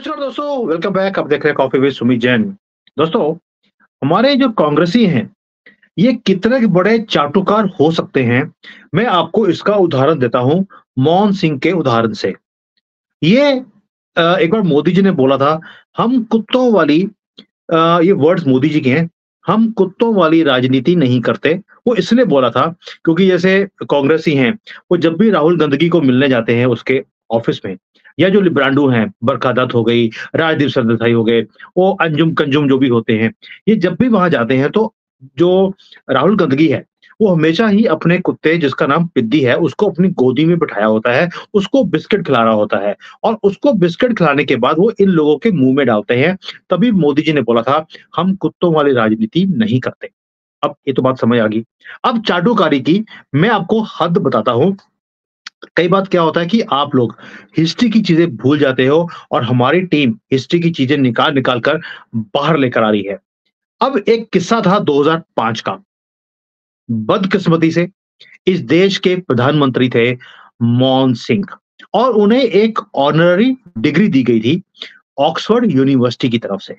नमस्कार दोस्तों, welcome back. आप देख रहे हैं कॉफी विद सुमित जैन। दोस्तों, हमारे जो कांग्रेसी हैं, ये कितने बड़े चाटुकार हो सकते हैं, मैं आपको इसका उदाहरण देता हूँ, मनमोहन सिंह के उदाहरण से। ये एक बार मोदी जी ने बोला था, हम कुत्तों वाली ये वर्ड्स मोदी जी के हैं, हम कुत्तों वाली राजनीति नहीं करते। वो इसलिए बोला था क्योंकि जैसे कांग्रेसी हैं, वो जब भी राहुल गांधी को मिलने जाते हैं उसके ऑफिस में, या जो लिब्रांडू हैं, बरखा दत्त हो गई, राजदीप सरदेसाई हो गए, वो अंजुम कंजुम जो भी होते हैं, ये जब भी वहां जाते हैं तो जो राहुल गांधी है, वो हमेशा ही अपने कुत्ते जिसका नाम पिद्दी है, उसको अपनी गोदी में बिठाया होता है, उसको बिस्किट खिला रहा होता है और उसको बिस्किट खिलाने के बाद वो इन लोगों के मुंह में डालते हैं। तभी मोदी जी ने बोला था, हम कुत्तों वाली राजनीति नहीं करते। अब ये तो बात समझ आ गई। अब चाटुकारी की मैं आपको हद बताता हूँ। कई बार क्या होता है कि आप लोग हिस्ट्री की चीजें भूल जाते हो और हमारी टीम हिस्ट्री की चीजें निकाल निकाल कर बाहर लेकर आ रही है। अब एक किस्सा था 2005 का। बदकिस्मती से इस देश के प्रधानमंत्री थे मनमोहन सिंह और उन्हें एक ऑनररी डिग्री दी गई थी ऑक्सफोर्ड यूनिवर्सिटी की तरफ से।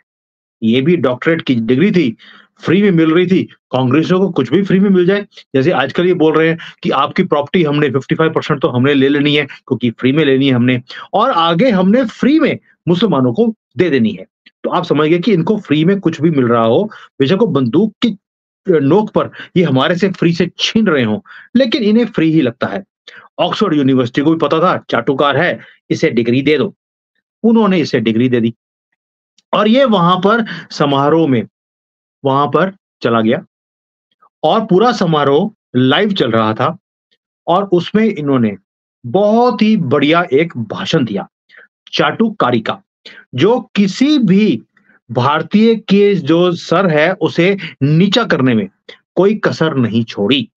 ये भी डॉक्टरेट की डिग्री थी, फ्री में मिल रही थी। कांग्रेसियों को कुछ भी फ्री में मिल जाए, जैसे आजकल ये बोल रहे हैं कि आपकी प्रॉपर्टी हमने 55% तो हमने ले लेनी है क्योंकि फ्री में लेनी है हमने, और आगे हमने फ्री में मुसलमानों को दे देनी है। तो आप समझ गए कि इनको फ्री में कुछ भी मिल रहा हो, बेशक वो बंदूक की नोक पर ये हमारे से फ्री से छीन रहे हों, लेकिन इन्हें फ्री ही लगता है। ऑक्सफोर्ड यूनिवर्सिटी को भी पता था चाटुकार है, इसे डिग्री दे दो। उन्होंने इसे डिग्री दे दी और ये वहां पर समारोह में वहां पर चला गया और पूरा समारोह लाइव चल रहा था और उसमें इन्होंने बहुत ही बढ़िया एक भाषण दिया चाटुकारी का, जो किसी भी भारतीय के जो सर है उसे नीचा करने में कोई कसर नहीं छोड़ी।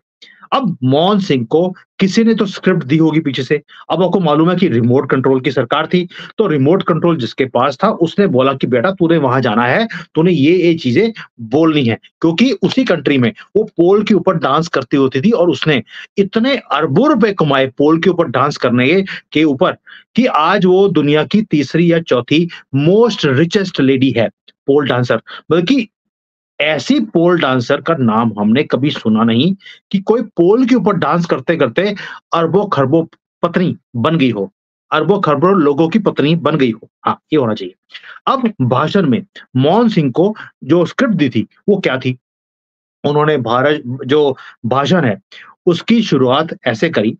अब मनमोहन सिंह को किसी ने तो स्क्रिप्ट दी होगी पीछे से। अब आपको मालूम है कि रिमोट कंट्रोल की सरकार थी, तो रिमोट कंट्रोल जिसके पास था उसने बोला कि बेटा तूने वहां जाना है, तूने ये चीजें बोलनी है, क्योंकि उसी कंट्री में वो पोल के ऊपर डांस करती होती थी और उसने इतने अरबों रुपए कमाए पोल के ऊपर डांस करने के ऊपर कि आज वो दुनिया की तीसरी या चौथी मोस्ट रिचेस्ट लेडी है पोल डांसर। बल्कि ऐसी पोल डांसर का नाम हमने कभी सुना नहीं कि कोई पोल के ऊपर डांस करते करते अरबों खरबों पत्नी बन गई हो, अरबों खरबों लोगों की पत्नी बन गई हो। हाँ, ये होना चाहिए। अब भाषण में मनमोहन सिंह को जो स्क्रिप्ट दी थी वो क्या थी, उन्होंने भारत जो भाषण है उसकी शुरुआत ऐसे करी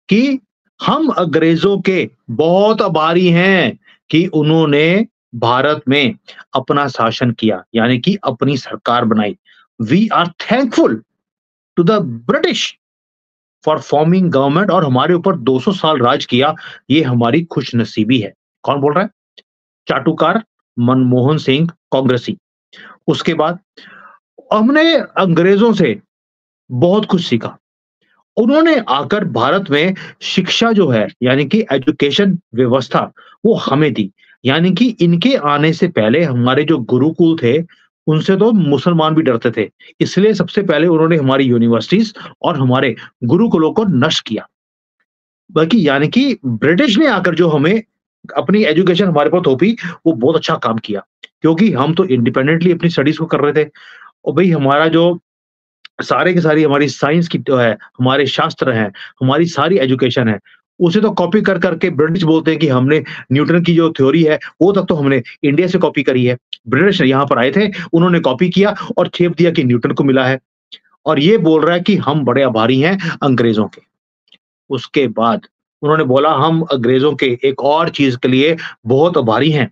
कि हम अंग्रेजों के बहुत आभारी हैं कि उन्होंने भारत में अपना शासन किया, यानी कि अपनी सरकार बनाई। We are thankful to the British for forming government, और हमारे ऊपर 200 साल राज किया, ये हमारी खुशनसीबी है। कौन बोल रहा है? चाटुकार मनमोहन सिंह, कांग्रेसी। उसके बाद हमने अंग्रेजों से बहुत कुछ सीखा। उन्होंने आकर भारत में शिक्षा जो है, यानी कि एजुकेशन व्यवस्था, वो हमें दी। यानी कि इनके आने से पहले हमारे जो गुरुकुल थे, उनसे तो मुसलमान भी डरते थे। इसलिए सबसे पहले उन्होंने हमारी यूनिवर्सिटीज़ और हमारे गुरुकुलों को नष्ट किया। बल्कि यानी कि ब्रिटिश ने आकर जो हमें अपनी एजुकेशन हमारे पर थोपी, वो बहुत अच्छा काम किया। क्योंकि हम तो इंडिपेंडेंटली अपनी स्टडीज़ को कर रहे थे और भई हमारा जो सारे की सारी हमारी साइंस की तो है, हमारे शास्त्र हैं, हमारी सारी एजुकेशन है, उसे तो कॉपी कर करके ब्रिटिश बोलते हैं कि हमने न्यूटन की जो थ्योरी है, वो तक तो हमने इंडिया से कॉपी करी है। ब्रिटिश यहाँ पर आए थे, उन्होंने कॉपी किया और छेप दिया कि न्यूटन को मिला है और ये बोल रहा है कि हम बड़े आभारी हैं अंग्रेजों के। उसके बाद उन्होंने बोला हम अंग्रेजों के एक और चीज़ के लिए बहुत आभारी हैं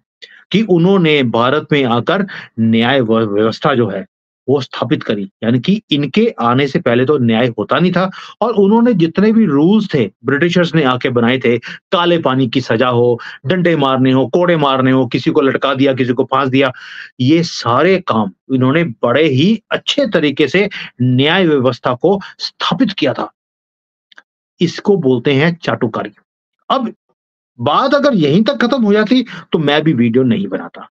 कि उन्होंने भारत में आकर न्याय व्यवस्था जो है वो स्थापित करी। यानी कि इनके आने से पहले तो न्याय होता नहीं था और उन्होंने जितने भी रूल्स थे ब्रिटिशर्स ने आके बनाए थे, काले पानी की सजा हो, डंडे मारने हो, कोड़े मारने हो, किसी को लटका दिया, किसी को फांस दिया, ये सारे काम इन्होंने बड़े ही अच्छे तरीके से न्याय व्यवस्था को स्थापित किया था। इसको बोलते हैं चाटुकारी। अब बात अगर यहीं तक खत्म हो जाती तो मैं भी वीडियो नहीं बनाता।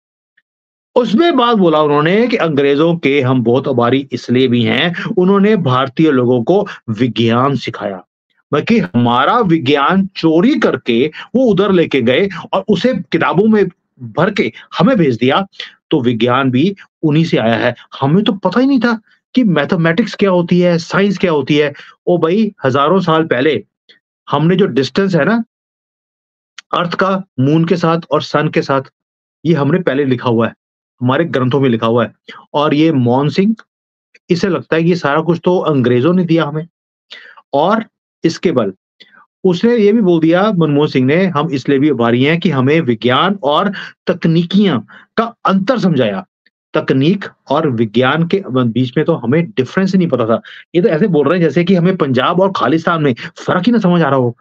उसमें बात बोला उन्होंने कि अंग्रेजों के हम बहुत आभारी इसलिए भी हैं, उन्होंने भारतीय लोगों को विज्ञान सिखाया। बल्कि हमारा विज्ञान चोरी करके वो उधर लेके गए और उसे किताबों में भर के हमें भेज दिया, तो विज्ञान भी उन्हीं से आया है। हमें तो पता ही नहीं था कि मैथमेटिक्स क्या होती है, साइंस क्या होती है। ओ भई, हज़ारों साल पहले हमने जो डिस्टेंस है ना अर्थ का मून के साथ और सन के साथ, ये हमने पहले लिखा हुआ है, हमारे ग्रंथों में लिखा हुआ है। और ये मौन सिंह, इसे लगता है कि ये सारा कुछ तो अंग्रेज़ों ने दिया हमें। और इसके बल उसने ये भी बोल दिया, मनमोहन सिंह ने, हम इसलिए भी आभारी हैं कि हमें विज्ञान और तकनीकियाँ का अंतर समझाया। तकनीक और विज्ञान के बीच में तो हमें डिफरेंस ही नहीं पता था। ये तो ऐसे बोल रहे हैं जैसे कि हमें पंजाब और खालिस्तान में फ़र्क ही ना समझ आ रहा हो।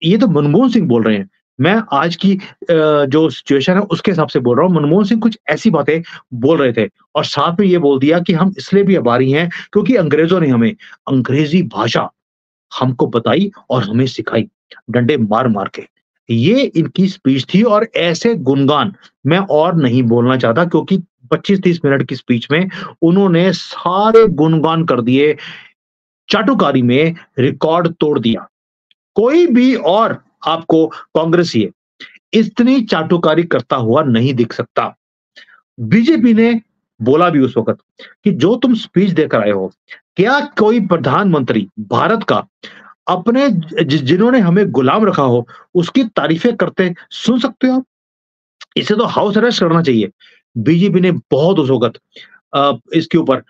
ये तो मनमोहन सिंह बोल रहे हैं। मैं आज की जो सिचुएशन है उसके हिसाब से बोल रहा हूँ। मनमोहन सिंह कुछ ऐसी बातें बोल रहे थे और साथ में ये बोल दिया कि हम इसलिए भी आभारी हैं क्योंकि अंग्रेज़ों ने हमें अंग्रेज़ी भाषा हमको बताई और हमें सिखाई, डंडे मार-मार के। ये इनकी स्पीच थी और ऐसे गुणगान मैं और नहीं बोलना चाहता क्योंकि 25-30 मिनट की स्पीच में उन्होंने सारे गुणगान कर दिए, चाटुकारी में रिकॉर्ड तोड़ दिया। कोई भी और आपको कांग्रेसी इतनी चाटुकारी करता हुआ नहीं दिख सकता। बीजेपी ने बोला भी उस वक़्त कि जो तुम स्पीच देकर आए हो, क्या कोई प्रधानमंत्री भारत का अपने जिन्होंने हमें गुलाम रखा हो, उसकी तारीफ़ें करते सुन सकते हो आप? इसे तो हाउस अरेस्ट करना चाहिए। बीजेपी ने बहुत उस वक़्त इसके ऊपर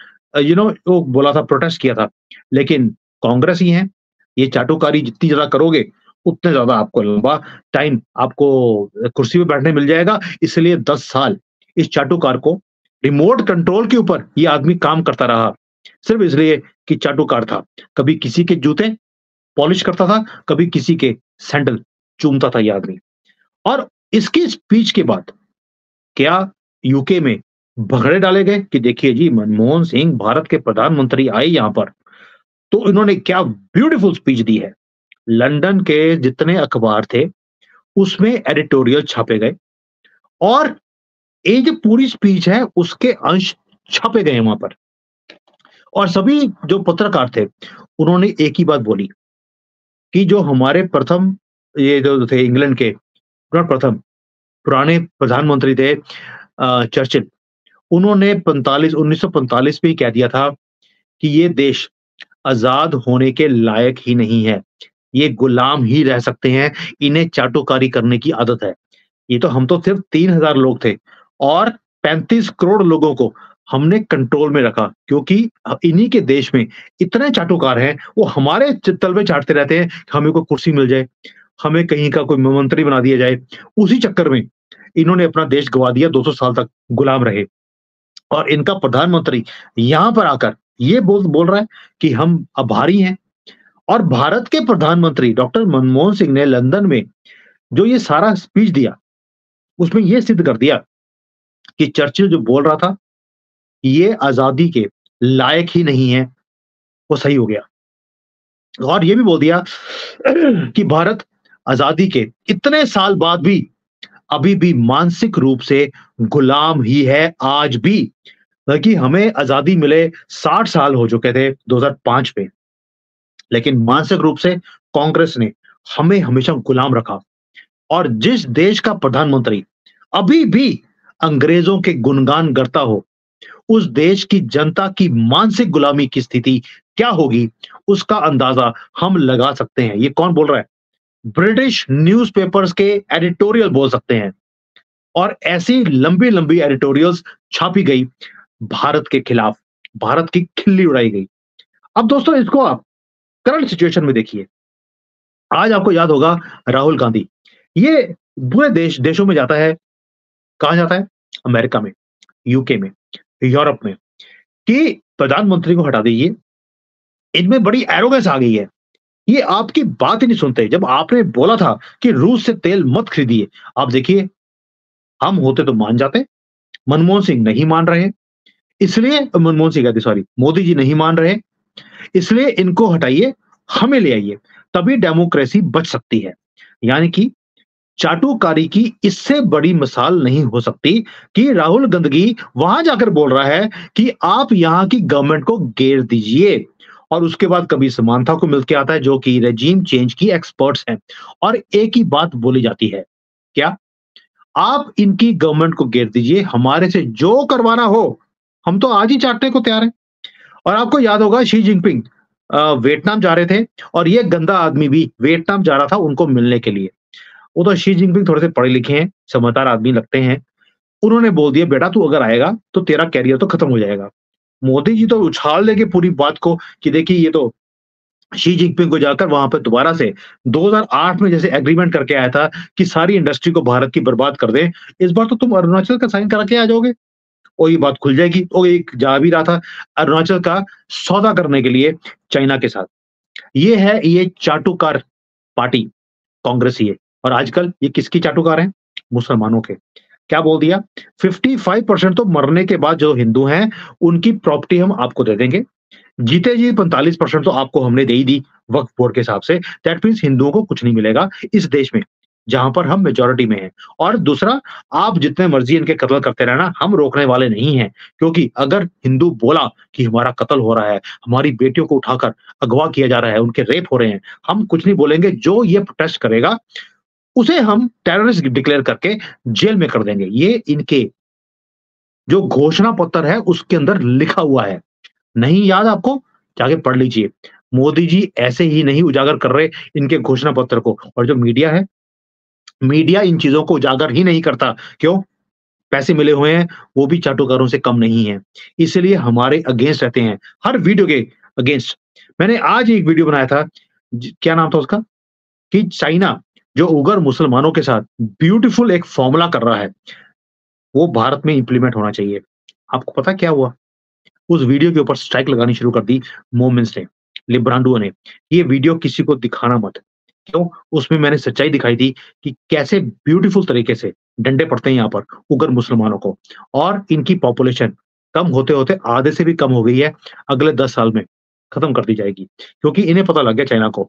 वो बोला था, प्रोटेस्ट किया था। लेकिन कांग्रेस ही है, ये चाटुकारी जितनी ज़्यादा करोगे, उतने ज़्यादा आपको लंबा टाइम आपको कुर्सी पे बैठने मिल जाएगा। इसलिए 10 साल इस चाटुकार को रिमोट कंट्रोल के ऊपर ये आदमी काम करता रहा, सिर्फ़ इसलिए कि चाटुकार था। कभी किसी के जूते पॉलिश करता था, कभी किसी के सैंडल चूमता था ये आदमी। और इसकी स्पीच के बाद क्या यूके में भगड़े डाले गए कि देखिए जी, मनमोहन सिंह भारत के प्रधानमंत्री आए यहाँ पर, तो इन्होंने क्या ब्यूटीफुल स्पीच दी है। लंदन के जितने अखबार थे, उसमें एडिटोरियल छापे गए और ये जो पूरी स्पीच है, उसके अंश छापे गए वहाँ पर। और सभी जो पत्रकार थे, उन्होंने एक ही बात बोली कि जो हमारे प्रथम ये जो थे इंग्लैंड के, नॉट प्रथम, पुराने प्रधानमंत्री थे चर्चिल, उन्होंने 1945 में ही कह दिया था कि ये देश आज़ाद होने के लायक ही नहीं है। ये गुलाम ही रह सकते हैं, इन्हें चाटुकारी करने की आदत है। ये तो हम तो सिर्फ 3000 लोग थे और 35 करोड़ लोगों को हमने कंट्रोल में रखा क्योंकि इन्हीं के देश में इतने चाटुकार हैं, वो हमारे तलवे चाटते रहते हैं, हमें कोई कुर्सी मिल जाए, हमें कहीं का कोई मंत्री बना दिया जाए। उसी चक्कर में इन्होंने अपना देश गँवा दिया, 200 साल तक गुलाम रहे। और इनका प्रधानमंत्री यहाँ पर आकर ये बोल बोल रहा है कि हम आभारी हैं। और भारत के प्रधानमंत्री डॉक्टर मनमोहन सिंह ने लंदन में जो ये सारा स्पीच दिया, उसमें ये सिद्ध कर दिया कि चर्चिल जो बोल रहा था, ये आज़ादी के लायक ही नहीं है, वो सही हो गया। और ये भी बोल दिया कि भारत आज़ादी के इतने साल बाद भी अभी भी मानसिक रूप से गुलाम ही है आज भी। बल्कि हमें आज़ादी मिले 60 साल हो चुके थे 2005 में, लेकिन मानसिक रूप से कांग्रेस ने हमें हमेशा गुलाम रखा। और जिस देश का प्रधानमंत्री अभी भी अंग्रेजों के गुणगान करता हो, उस देश की जनता की मानसिक गुलामी की स्थिति क्या होगी, उसका अंदाजा हम लगा सकते हैं। ये कौन बोल रहा है? ब्रिटिश न्यूज़पेपर्स के एडिटोरियल बोल सकते हैं। और ऐसी लंबी-लंबी एडिटोरियल्स छापी गई भारत के खिलाफ, भारत की खिल्ली उड़ाई गई। अब दोस्तों इसको आप करंट सिचुएशन में देखिए। आज आपको याद होगा राहुल गांधी, ये पूरे देशों में जाता है, कहाँ जाता है? अमेरिका में, यूके में, यूरोप में, कि प्रधानमंत्री को हटा दीजिए। इनमें बड़ी एरोगेंस आ गई है। ये आपकी बात ही नहीं सुनते। जब आपने बोला था कि रूस से तेल मत खरीदिए, आप देखिए, हम होते तो मान जाते। मनमोहन सिंह नहीं मान रहे, इसलिए मनमोहन सिंह कहते, सॉरी, मोदी जी नहीं मान रहे, इसलिए इनको हटाइए, हमें ले आइए, तभी डेमोक्रेसी बच सकती है। यानी कि चाटुकारी की इससे बड़ी मिसाल नहीं हो सकती कि राहुल गंदगी वहां जाकर बोल रहा है कि आप यहाँ की गवर्नमेंट को घेर दीजिए। और उसके बाद कभी समांथा को मिलके आता है जो कि रेजीम चेंज की एक्सपर्ट्स हैं, और एक ही बात बोली जाती है, क्या? आप इनकी गवर्नमेंट को घेर दीजिए, हमारे से जो करवाना हो, हम तो आज ही चाटने को तैयार हैं। और आपको याद होगा शी जिनपिंग वियतनाम जा रहे थे और ये गंदा आदमी भी वियतनाम जा रहा था उनको मिलने के लिए। वो तो शी जिनपिंग थोड़े से पढ़े लिखे हैं, समझदार आदमी लगते हैं। उन्होंने बोल दिया बेटा तू अगर आएगा तो तेरा करियर तो खत्म हो जाएगा। मोदी जी तो उछाल देंगे पूरी बात को कि देखिए ये तो शी जिनपिंग को जाकर वहां पे दोबारा से 2008 में जैसे एग्रीमेंट करके आया था कि सारी इंडस्ट्री को भारत की बर्बाद कर दें, इस बार तो तुम अरुणाचल का साइन करा के आ जाओगे और ये बात खुल जाएगी। और एक जा भी रहा था अरुणाचल का सौदा करने के लिए चाइना के साथ। ये चाटुकार पार्टी कांग्रेस ही है और आजकल ये किसकी चाटुकार है? मुसलमानों के। क्या बोल दिया? 55% तो मरने के बाद जो हिंदू हैं, उनकी प्रॉपर्टी हम आपको दे देंगे। जीते जी 45% तो आपको हमने दे ही दी वक्फ बोर्ड के हिसाब से। दैट मीन्स हिंदुओं को कुछ नहीं मिलेगा इस देश में, जहाँ पर हम मेजॉरिटी में हैं। और दूसरा, आप जितने मर्ज़ी इनके कत्ल करते रहना, हम रोकने वाले नहीं हैं। क्योंकि अगर हिंदू बोला कि हमारा कत्ल हो रहा है, हमारी बेटियों को उठाकर अगवा किया जा रहा है, उनके रेप हो रहे हैं, हम कुछ नहीं बोलेंगे। जो ये प्रोटेस्ट करेगा, उसे हम टेररिस्ट डिक्लेयर करके जेल में कर देंगे। ये इनके जो घोषणा पत्र है, उसके अंदर लिखा हुआ है। नहीं याद आपको? जाके पढ़ लीजिए। मोदी जी ऐसे ही नहीं उजागर कर रहे इनके घोषणा पत्र को। और जो मीडिया है, मीडिया इन चीज़ों को उजागर ही नहीं करता। क्यों? पैसे मिले हुए हैं, वो भी चाटुकारों से कम नहीं है। इसलिए हमारे अगेंस्ट रहते हैं, हर वीडियो के अगेंस्ट। मैंने आज एक वीडियो बनाया था, क्या नाम था उसका? कि चाइना जो उग्र मुसलमानों के साथ ब्यूटीफुल एक फ़ॉर्मूला कर रहा है, वो भारत में इम्प्लीमेंट होना चाहिए। आपको पता है क्या हुआ? उस वीडियो के ऊपर स्ट्राइक लगानी शुरू कर दी मोमेंस ने, लिब्रांडुओ ने। ये वीडियो किसी को दिखाना मत। क्यों? उसमें मैंने सच्चाई दिखाई थी कि कैसे ब्यूटीफुल तरीके से डंडे पड़ते हैं यहाँ पर उग्र मुसलमानों को। और इनकी पॉपुलेशन कम होते-होते आधे से भी कम हो गई है, अगले 10 साल में खत्म कर दी जाएगी। क्योंकि इन्हें पता लग गया चाइना को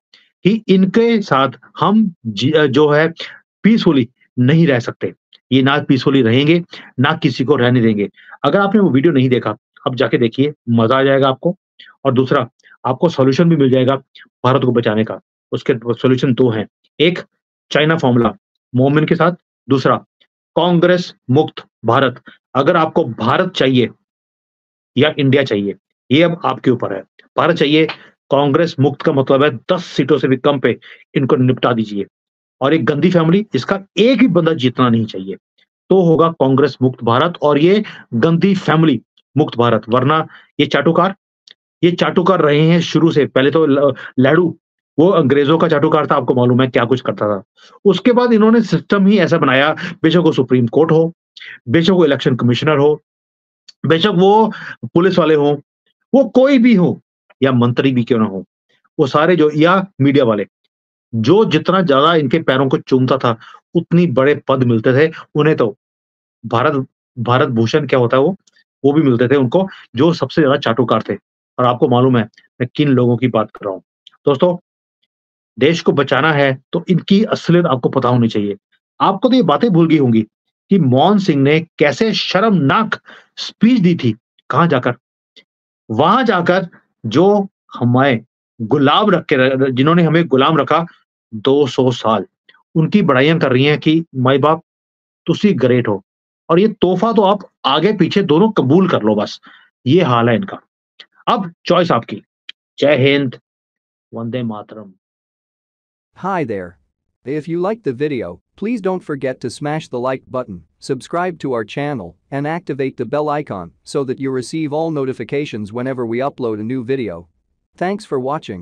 कि इनके साथ हम जो है पीसफुली नहीं रह सकते। ये ना पीसफुली रहेंगे, ना किसी को रहने देंगे। अगर आपने वो वीडियो नहीं देखा, अब जाके देखिए, मज़ा आ जाएगा आपको। और दूसरा, आपको सॉल्यूशन भी मिल जाएगा भारत को बचाने का। उसके सॉल्यूशन 2 हैं। एक, चाइना फ़ॉर्मूला मोमेन के साथ। दूसरा, कांग्रेस मुक्त भारत। अगर आपको भारत चाहिए या इंडिया चाहिए, ये अब आपके ऊपर है। भारत चाहिए, कांग्रेस मुक्त का मतलब है 10 सीटों से भी कम पे इनको निपटा दीजिए। और एक गंदी फैमिली, इसका एक भी बंदा जीतना नहीं चाहिए। तो होगा कांग्रेस मुक्त भारत और ये गंदी फैमिली मुक्त भारत। वरना ये चाटुकार रहे हैं शुरू से। पहले तो लाडू, वो अंग्रेज़ों का चाटुकार था, आपको मालूम है क्या कुछ करता था। उसके बाद इन्होंने सिस्टम ही ऐसा बनाया, बेशक वो सुप्रीम कोर्ट हो, बेशक वो इलेक्शन कमिश्नर हो, बेशक वो पुलिस वाले हों, वो कोई भी हो या मंत्री भी क्यों ना हो, वो सारे जो या मीडिया वाले, जो जितना ज़्यादा इनके पैरों को चूमता था, उतनी बड़े पद मिलते थे। उन्हें तो भारत भारत भूषण क्या होता है वो भी मिलते थे उनको, जो सबसे ज़्यादा चाटुकार थे। और आपको मालूम है मैं किन लोगों की बात कर रहा हूँ। दोस्तों, देश को बचाना है तो इनकी असलियत आपको पता होनी चाहिए। आपको तो ये बातें भूल गई होंगी कि मनमोहन सिंह ने कैसे शर्मनाक स्पीच दी थी। कहाँ जाकर? वहाँ जाकर जो हमें गुलाम रख के जिन्होंने हमें गुलाम रखा 200 साल, उनकी बड़ाइयाँ कर रही हैं कि माई-बाप तुसी ग्रेट हो। और ये तोहफ़ा तो आप आगे-पीछे दोनों कबूल कर लो बस। ये हाल है इनका। अब चॉइस आपकी। जय Hind, Vande Mataram. Hi there. If you liked the video, please don't forget to smash the like button, subscribe to our channel, and activate the bell icon so that you receive all notifications whenever we upload a new video. Thanks for watching.